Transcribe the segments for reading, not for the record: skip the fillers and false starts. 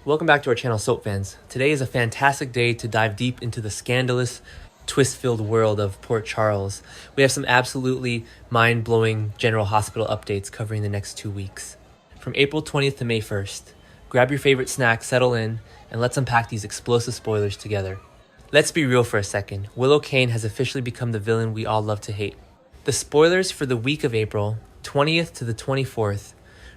Welcome back to our channel, Soap Fans. Today is a fantastic day to dive deep into the scandalous, twist-filled world of Port Charles. We have some absolutely mind-blowing General Hospital updates covering the next 2 weeks. From April 20th to May 1st, grab your favorite snack, settle in, and let's unpack these explosive spoilers together. Let's be real for a second. Willow Kane has officially become the villain we all love to hate. The spoilers for the week of April 20th to the 24th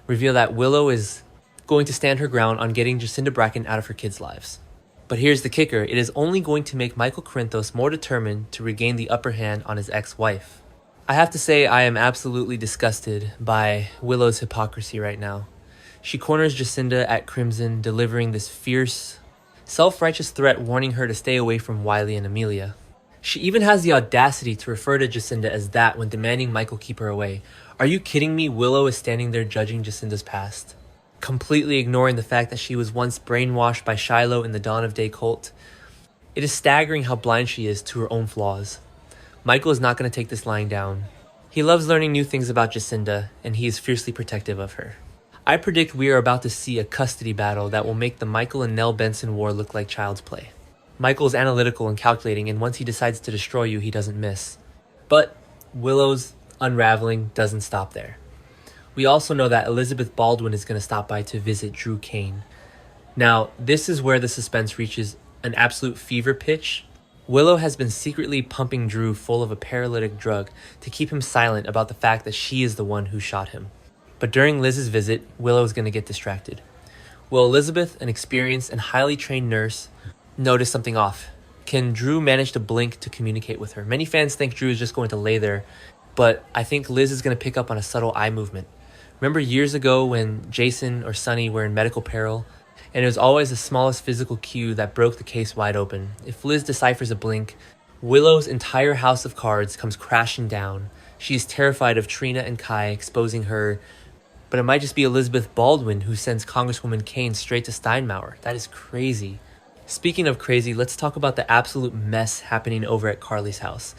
reveal that Willow is going to stand her ground on getting Jacinda Bracken out of her kids' lives. But here's the kicker, it is only going to make Michael Corinthos more determined to regain the upper hand on his ex-wife. I have to say I am absolutely disgusted by Willow's hypocrisy right now. She corners Jacinda at Crimson, delivering this fierce, self-righteous threat warning her to stay away from Wiley and Amelia. She even has the audacity to refer to Jacinda as that when demanding Michael keep her away. Are you kidding me? Willow is standing there judging Jacinda's past, completely ignoring the fact that she was once brainwashed by Shiloh in the Dawn of Day cult. It is staggering how blind she is to her own flaws. Michael is not going to take this lying down. He loves learning new things about Jacinda, and he is fiercely protective of her. I predict we are about to see a custody battle that will make the Michael and Nell Benson war look like child's play. Michael is analytical and calculating, and once he decides to destroy you, he doesn't miss. But Willow's unraveling doesn't stop there. We also know that Elizabeth Baldwin is going to stop by to visit Drew Kane. Now, this is where the suspense reaches an absolute fever pitch. Willow has been secretly pumping Drew full of a paralytic drug to keep him silent about the fact that she is the one who shot him. But during Liz's visit, Willow is going to get distracted. Will Elizabeth, an experienced and highly trained nurse, notice something off? Can Drew manage to blink to communicate with her? Many fans think Drew is just going to lay there, but I think Liz is going to pick up on a subtle eye movement. Remember years ago when Jason or Sunny were in medical peril, and it was always the smallest physical cue that broke the case wide open. If Liz deciphers a blink, Willow's entire house of cards comes crashing down. She is terrified of Trina and Kai exposing her, but it might just be Elizabeth Baldwin who sends Congresswoman Kane straight to Steinmauer. That is crazy. Speaking of crazy, let's talk about the absolute mess happening over at Carly's house.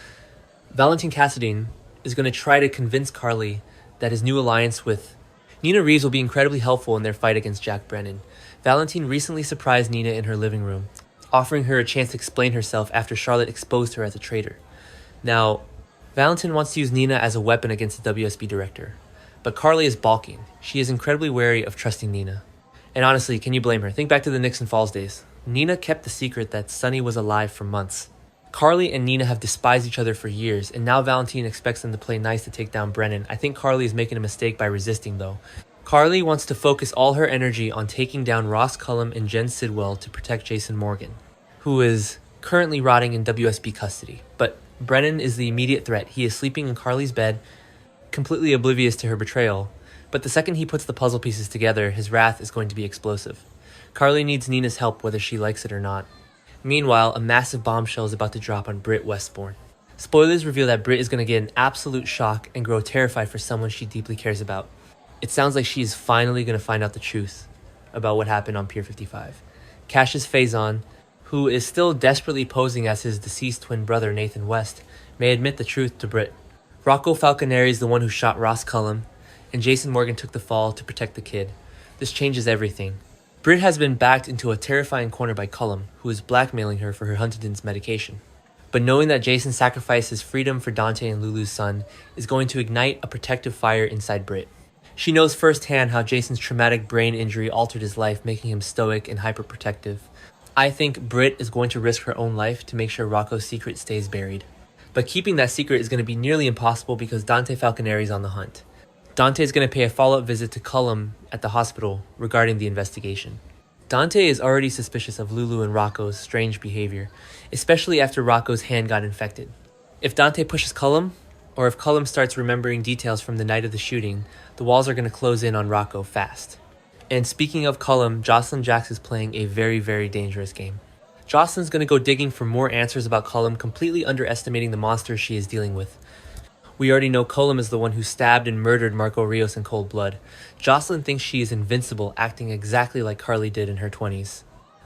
Valentin Cassadine is going to try to convince Carly that his new alliance with Nina Reeves will be incredibly helpful in their fight against Jack Brennan. Valentin recently surprised Nina in her living room, offering her a chance to explain herself after Charlotte exposed her as a traitor. Now, Valentin wants to use Nina as a weapon against the WSB director, but Carly is balking. She is incredibly wary of trusting Nina. And honestly, can you blame her? Think back to the Nixon Falls days. Nina kept the secret that Sonny was alive for months. Carly and Nina have despised each other for years, and now Valentin expects them to play nice to take down Brennan. I think Carly is making a mistake by resisting, though. Carly wants to focus all her energy on taking down Ross Cullum and Jen Sidwell to protect Jason Morgan, who is currently rotting in WSB custody. But Brennan is the immediate threat. He is sleeping in Carly's bed, completely oblivious to her betrayal. But the second he puts the puzzle pieces together, his wrath is going to be explosive. Carly needs Nina's help whether she likes it or not. Meanwhile, a massive bombshell is about to drop on Britt Westbourne. Spoilers reveal that Britt is going to get an absolute shock and grow terrified for someone she deeply cares about. It sounds like she is finally going to find out the truth about what happened on Pier 55. Cassius Faison, who is still desperately posing as his deceased twin brother Nathan West, may admit the truth to Britt. Rocco Falconeri is the one who shot Ross Cullum, and Jason Morgan took the fall to protect the kid. This changes everything. Britt has been backed into a terrifying corner by Cullum, who is blackmailing her for her Huntington's medication. But knowing that Jason sacrificed his freedom for Dante and Lulu's son is going to ignite a protective fire inside Britt. She knows firsthand how Jason's traumatic brain injury altered his life, making him stoic and hyperprotective. I think Britt is going to risk her own life to make sure Rocco's secret stays buried. But keeping that secret is going to be nearly impossible because Dante Falconeri is on the hunt. Dante is going to pay a follow-up visit to Cullum at the hospital regarding the investigation. Dante is already suspicious of Lulu and Rocco's strange behavior, especially after Rocco's hand got infected. If Dante pushes Cullum, or if Cullum starts remembering details from the night of the shooting, the walls are going to close in on Rocco fast. And speaking of Cullum, Josslyn Jax is playing a very, very dangerous game. Josslyn's going to go digging for more answers about Cullum, completely underestimating the monster she is dealing with. We already know Cullum is the one who stabbed and murdered Marco Rios in cold blood. Josslyn thinks she is invincible, acting exactly like Carly did in her 20s.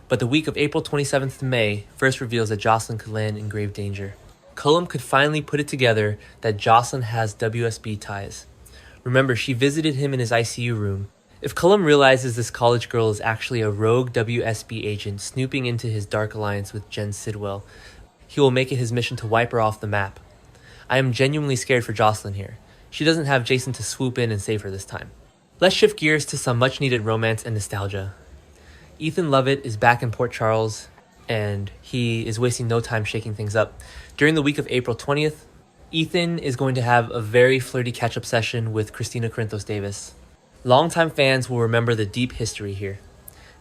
But the week of April 27th to May first reveals that Josslyn could land in grave danger. Cullum could finally put it together that Josslyn has WSB ties. Remember, she visited him in his ICU room, If Cullum realizes this college girl is actually a rogue WSB agent snooping into his dark alliance with Jen Sidwell, he will make it his mission to wipe her off the map. I am genuinely scared for Josslyn here. She doesn't have Jason to swoop in and save her this time. Let's shift gears to some much needed romance and nostalgia. Ethan Lovett is back in Port Charles, and he is wasting no time shaking things up. During the week of April 20th, Ethan is going to have a very flirty catch-up session with Christina Corinthos Davis. Longtime fans will remember the deep history here.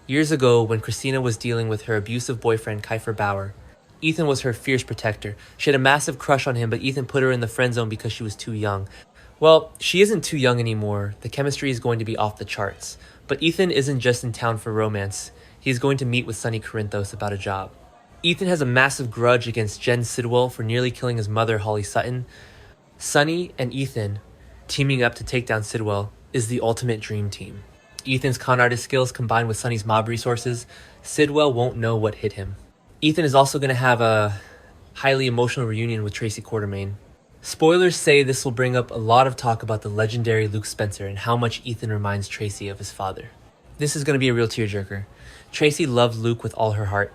Years ago, when Christina was dealing with her abusive boyfriend Kiefer Bauer, Ethan was her fierce protector. She had a massive crush on him, but Ethan put her in the friend zone because she was too young. Well, she isn't too young anymore. The chemistry is going to be off the charts. But Ethan isn't just in town for romance. He's going to meet with Sonny Corinthos about a job. Ethan has a massive grudge against Jen Sidwell for nearly killing his mother, Holly Sutton. Sonny and Ethan teaming up to take down Sidwell is the ultimate dream team. Ethan's con artist skills combined with Sonny's mob resources, Sidwell won't know what hit him. Ethan is also going to have a highly emotional reunion with Tracy Quartermain. Spoilers say this will bring up a lot of talk about the legendary Luke Spencer and how much Ethan reminds Tracy of his father. This is going to be a real tearjerker. Tracy loved Luke with all her heart,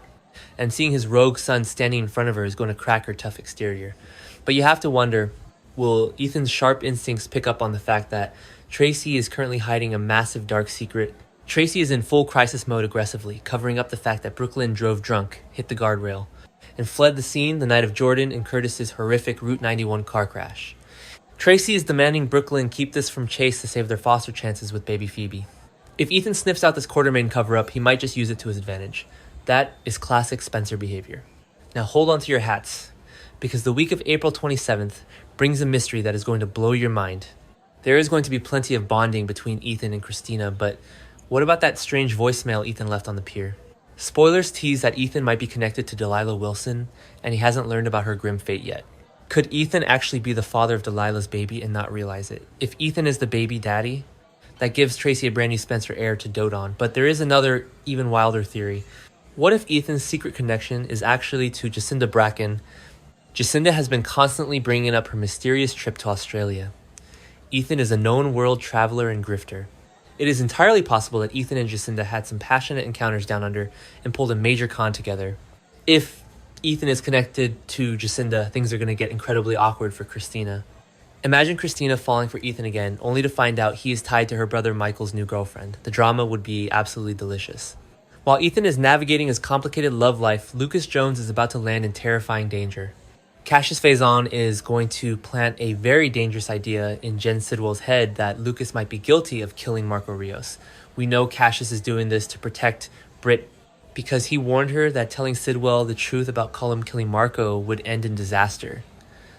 and seeing his rogue son standing in front of her is going to crack her tough exterior. But you have to wonder, will Ethan's sharp instincts pick up on the fact that Tracy is currently hiding a massive dark secret? Tracy is in full crisis mode aggressively, covering up the fact that Brooklyn drove drunk, hit the guardrail, and fled the scene the night of Jordan and Curtis's horrific Route 91 car crash. Tracy is demanding Brooklyn keep this from Chase to save their foster chances with baby Phoebe. If Ethan sniffs out this Quartermain cover-up, he might just use it to his advantage. That is classic Spencer behavior. Now hold on to your hats, because the week of April 27th brings a mystery that is going to blow your mind. There is going to be plenty of bonding between Ethan and Christina, but what about that strange voicemail Ethan left on the pier? Spoilers tease that Ethan might be connected to Delilah Wilson, and he hasn't learned about her grim fate yet. Could Ethan actually be the father of Delilah's baby and not realize it? If Ethan is the baby daddy, that gives Tracy a brand new Spencer heir to dote on. But there is another, even wilder theory. What if Ethan's secret connection is actually to Jacinda Bracken? Jacinda has been constantly bringing up her mysterious trip to Australia. Ethan is a known world traveler and grifter. It is entirely possible that Ethan and Jacinda had some passionate encounters down under and pulled a major con together. If Ethan is connected to Jacinda, things are going to get incredibly awkward for Christina. Imagine Christina falling for Ethan again, only to find out he is tied to her brother Michael's new girlfriend. The drama would be absolutely delicious. While Ethan is navigating his complicated love life, Lucas Jones is about to land in terrifying danger. Cassius Faison is going to plant a very dangerous idea in Jen Sidwell's head that Lucas might be guilty of killing Marco Rios. We know Cassius is doing this to protect Britt because he warned her that telling Sidwell the truth about Cullum killing Marco would end in disaster.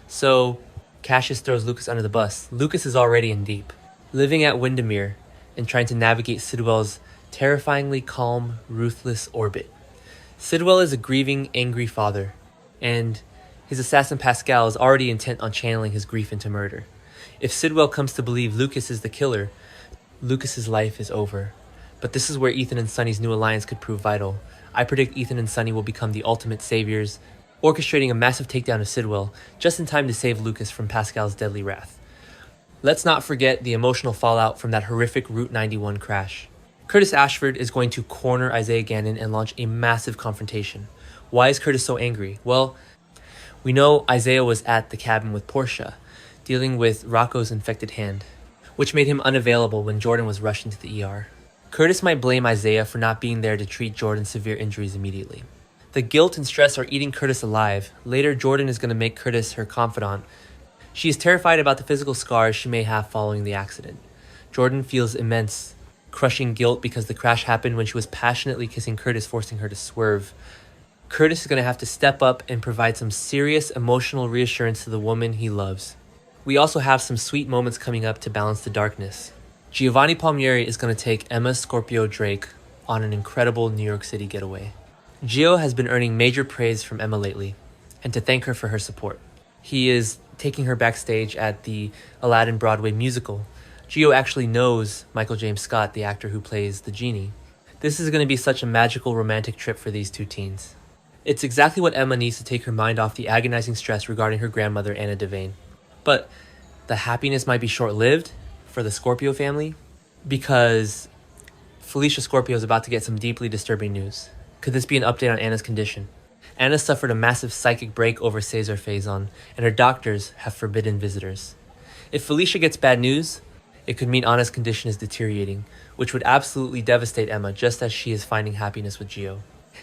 So Cassius throws Lucas under the bus. Lucas is already in deep, living at Windermere and trying to navigate Sidwell's terrifyingly calm, ruthless orbit. Sidwell is a grieving, angry father, and his assassin Pascal is already intent on channeling his grief into murder. If Sidwell comes to believe Lucas is the killer, Lucas's life is over. But this is where Ethan and Sonny's new alliance could prove vital. I predict Ethan and Sonny will become the ultimate saviors, orchestrating a massive takedown of Sidwell, just in time to save Lucas from Pascal's deadly wrath. Let's not forget the emotional fallout from that horrific Route 91 crash. Curtis Ashford is going to corner Isaiah Gannon and launch a massive confrontation. Why is Curtis so angry? Well, we know Isaiah was at the cabin with Portia, dealing with Rocco's infected hand, which made him unavailable when Jordan was rushed into the ER. Curtis might blame Isaiah for not being there to treat Jordan's severe injuries immediately. The guilt and stress are eating Curtis alive. Later, Jordan is going to make Curtis her confidant. She is terrified about the physical scars she may have following the accident. Jordan feels immense, crushing guilt because the crash happened when she was passionately kissing Curtis, forcing her to swerve. Curtis is going to have to step up and provide some serious emotional reassurance to the woman he loves. We also have some sweet moments coming up to balance the darkness. Giovanni Palmieri is going to take Emma Scorpio Drake on an incredible New York City getaway. Gio has been earning major praise from Emma lately, and to thank her for her support. He is taking her backstage at the Aladdin Broadway musical. Gio actually knows Michael James Scott, the actor who plays the genie. This is going to be such a magical romantic trip for these two teens. It's exactly what Emma needs to take her mind off the agonizing stress regarding her grandmother, Anna Devane. But the happiness might be short-lived for the Scorpio family because Felicia Scorpio is about to get some deeply disturbing news. Could this be an update on Anna's condition? Anna suffered a massive psychic break over Cesar Faison, and her doctors have forbidden visitors. If Felicia gets bad news, it could mean Anna's condition is deteriorating, which would absolutely devastate Emma just as she is finding happiness with Gio.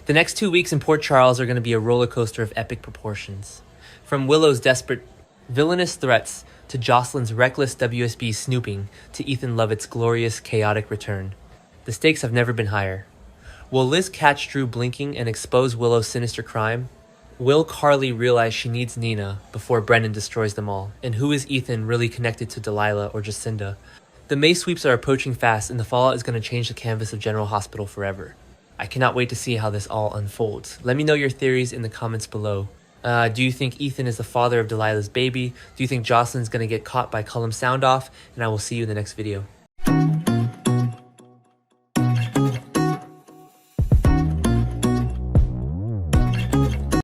The next 2 weeks in Port Charles are going to be a roller coaster of epic proportions. From Willow's desperate, villainous threats to Josslyn's reckless WSB snooping to Ethan Lovett's glorious, chaotic return. The stakes have never been higher. Will Liz catch Drew blinking and expose Willow's sinister crime? Will Carly realize she needs Nina before Brennan destroys them all? And who is Ethan really connected to, Delilah or Jacinda? The May sweeps are approaching fast, and the fallout is going to change the canvas of General Hospital forever. I cannot wait to see how this all unfolds. Let me know your theories in the comments below. Do you think Ethan is the father of Delilah's baby? Do you think Josslyn's going to get caught by Cullum's sound off? And I will see you in the next video.